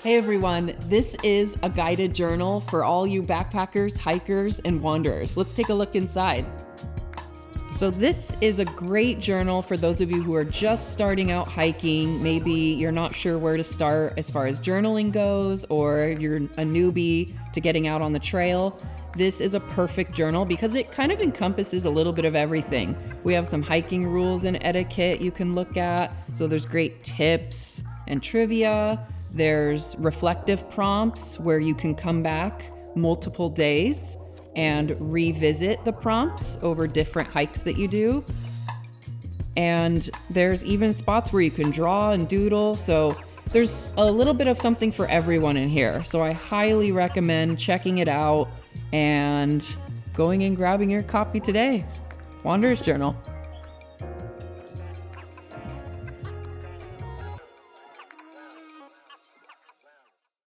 Hey everyone, this is a guided journal for all you backpackers, hikers, and wanderers. Let's take a look inside. So this is a great journal for those of you who are just starting out hiking. Maybe you're not sure where to start as far as journaling goes, or you're a newbie to getting out on the trail. This is a perfect journal because it kind of encompasses a little bit of everything. We have some hiking rules and etiquette you can look at. So there's great tips and trivia. There's reflective prompts where you can come back multiple days and revisit the prompts over different hikes that you do. And there's even spots where you can draw and doodle. So there's a little bit of something for everyone in here. So I highly recommend checking it out and going and grabbing your copy today. Wanderer's Journal.